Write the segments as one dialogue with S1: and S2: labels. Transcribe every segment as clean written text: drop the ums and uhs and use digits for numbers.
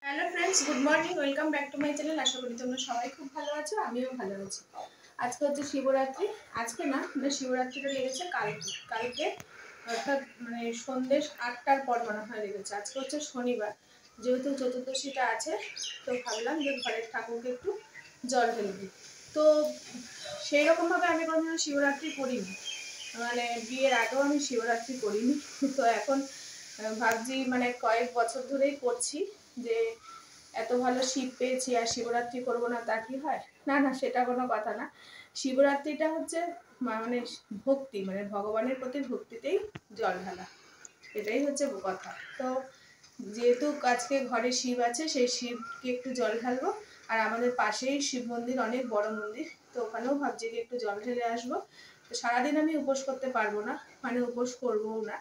S1: Hello friends, good morning. Welcome back to my channel. আশা করি তোমরা সবাই খুব ভালো আছো, আমিও ভালো আছি। আজকে হচ্ছে শিবরাত্রি। আজকে না, মানে শিবরাত্রিটা লেগেছে কালকে অর্থাৎ মানে সন্ধ্যে 8টার পর মনে হয় লেগেছে। আজকে হচ্ছে শনিবার, যেহেতু চতুর্দশীটা আছে, তো ভাবলাম যে ঘরের ঠাকুরকে একটু জল ঢেলে দিই। তো সেই রকমভাবে আমি কোনোদিনও শিবরাত্রি করিনি, মানে বিয়ের আগেও আমি শিবরাত্রি করিনি। তো এখন ভাবছি, মানে কয়েক বছর ধরেই করছি যে এত ভালো শিব পেয়েছি আর শিবরাত্রি করবো না, তা কি হয়? না না, সেটা কোনো কথা না। শিবরাত্রিটা হচ্ছে মানে ভক্তি, মানে ভগবানের প্রতি ভক্তিতেই জল ঢালা, এটাই হচ্ছে কথা। তো যেহেতু আজকে ঘরে শিব আছে, সেই শিবকে একটু জল ঢালবো। আর আমাদের পাশেই শিব মন্দির, অনেক বড় মন্দির, তো ওখানেও ভাবছি যে একটু জল ঢেলে আসবো। তো সারাদিন আমি উপোস করতে পারবো না, মানে উপোস করবো না,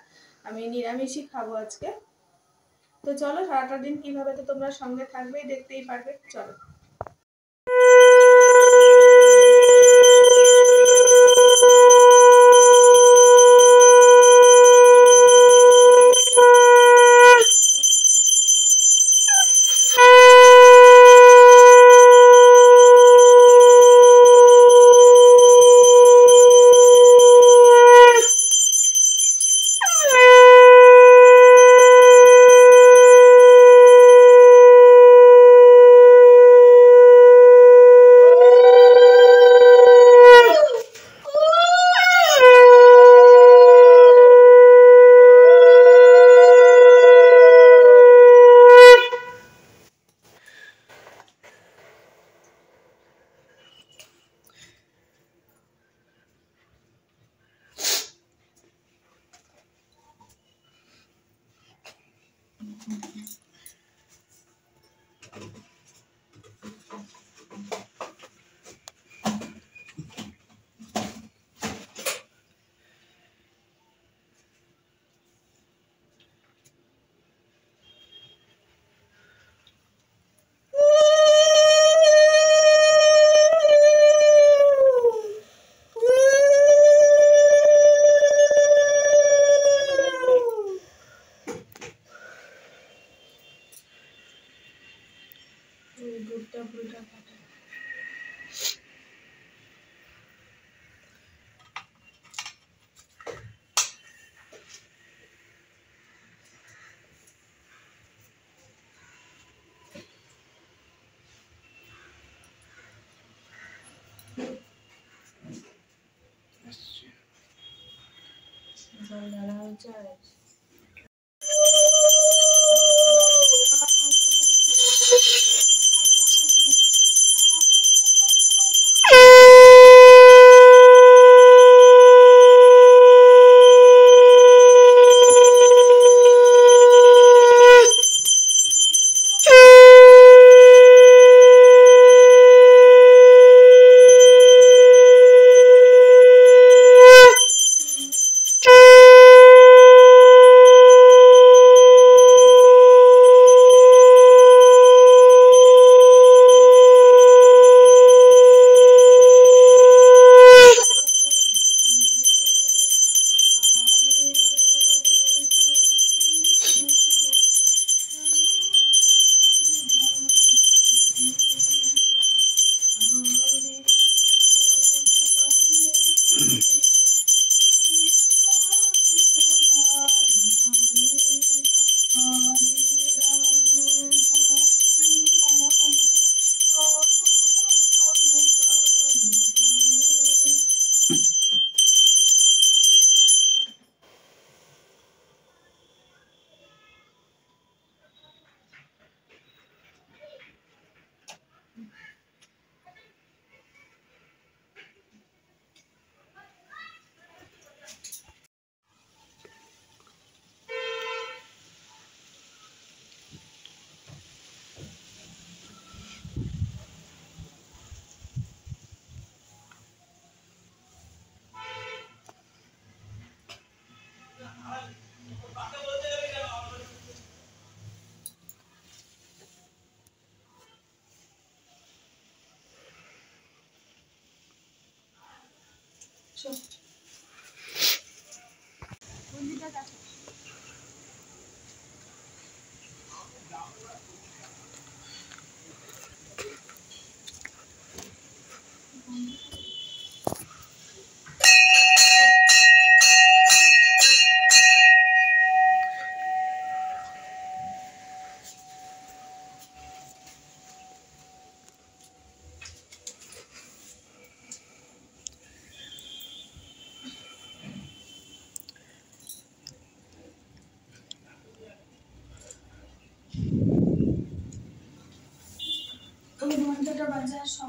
S1: আমি নিরামিষই খাবো আজকে। তো চলো, সারাটা দিন কিভাবে তো তোমরা সঙ্গে থাকবেই, দেখতেই পারবে। চলো।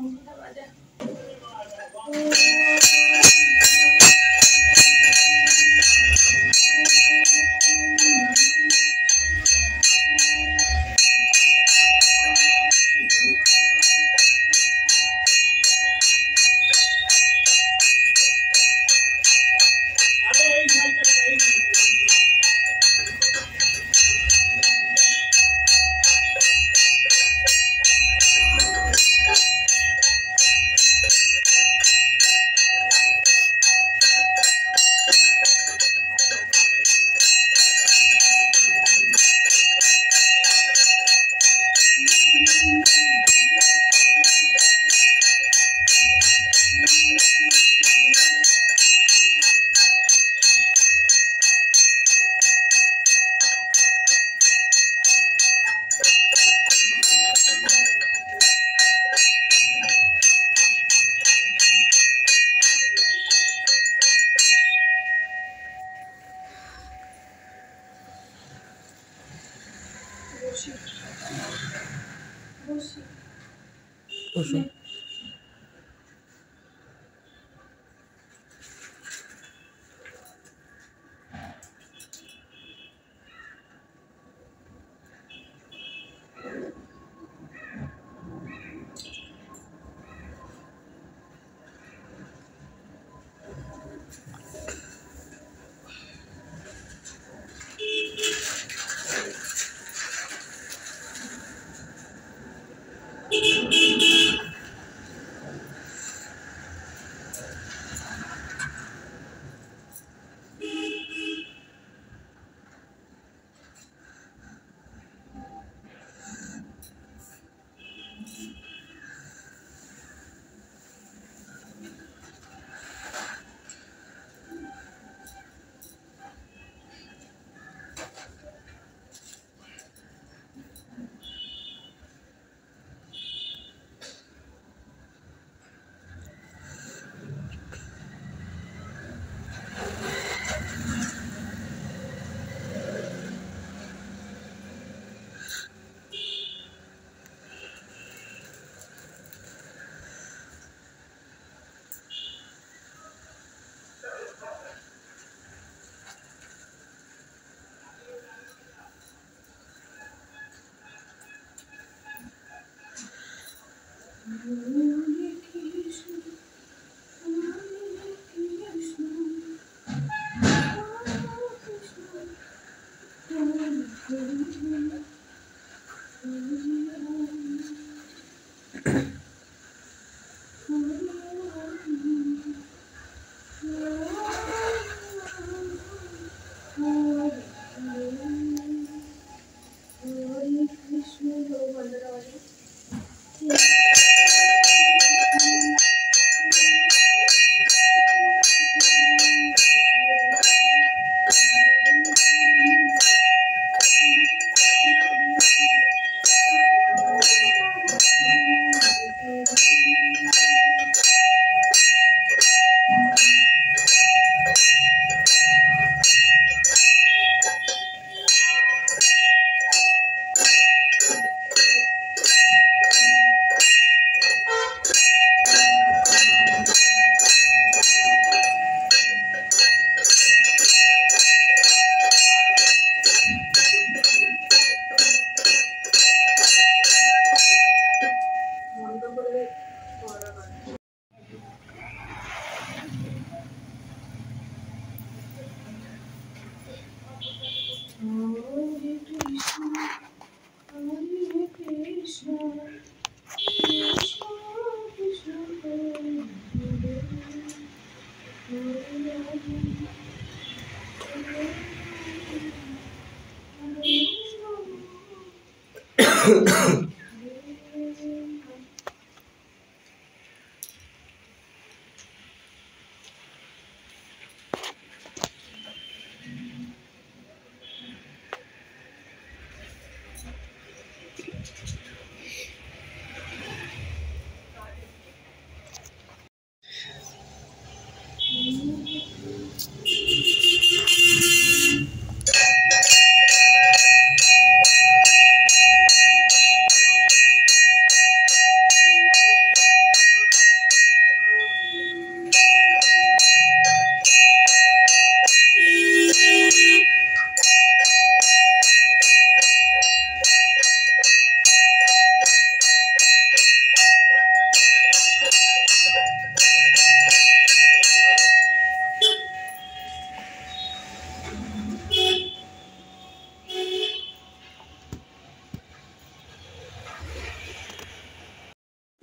S1: শঙ্খটা বাজা।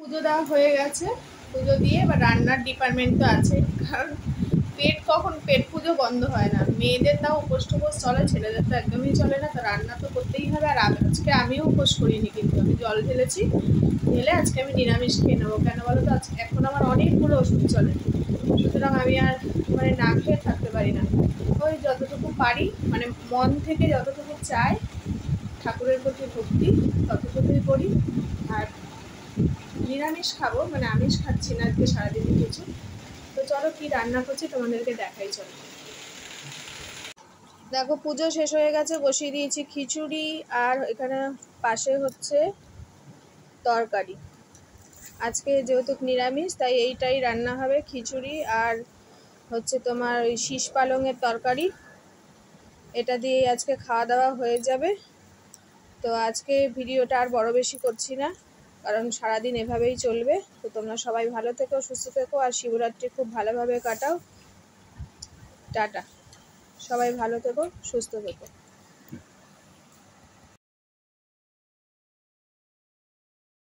S1: পুজো দেওয়া হয়ে গেছে, পুজো দিয়ে এবার রান্নার ডিপার্টমেন্ট তো আছে, কারণ পেট পুজো বন্ধ হয় না। মেয়েদের তাও উপোস টুপোস চলে, ছেলেদের তো একদমই চলে না, তো রান্না তো করতেই হবে। আর আজকে আমিও উপোস করিনি, কিন্তু আমি জল ঢেলেছি, ঢেলে আজকে আমি নিরামিষ খেয়ে নেবো। কেন বলো তো, আজকে এখন আমার অনেকগুলো ওষুধ চলে, সুতরাং আমি আর মানে না খেয়ে থাকতে পারি না। ওই যতটুকু পারি, মানে মন থেকে যতটুকু চাই, ঠাকুরের প্রতি ভক্তি, ততটুকুই করি। আর নিরামিষ খাবো, মানে আমিষ খাচ্ছি না আজকে সারাদিনই কিছু। তো চলো কি রান্না করছি তোমাদেরকে দেখাই। চলো দেখো, পুজো শেষ হয়ে গেছে, বসিয়ে দিয়েছি খিচুড়ি, আর এখানে পাশে হচ্ছে তরকারি। আজকে যেহেতু নিরামিষ তাই এইটাই রান্না হবে, খিচুড়ি আর হচ্ছে তোমার ওই শীষ পালংয়ের তরকারি। এটা দিয়ে আজকে খাওয়া দাওয়া হয়ে যাবে। তো আজকে ভিডিওটা আর বড় বেশি করছি না, কারণ সারাদিন এভাবেই চলবে। তো তোমরা সবাই ভালো থেকো, সুস্থ থেকো, আর শিবরাত্রি খুব ভালোভাবে কাটাও। টাটা, সবাই ভালো থেকো, সুস্থ থেকো।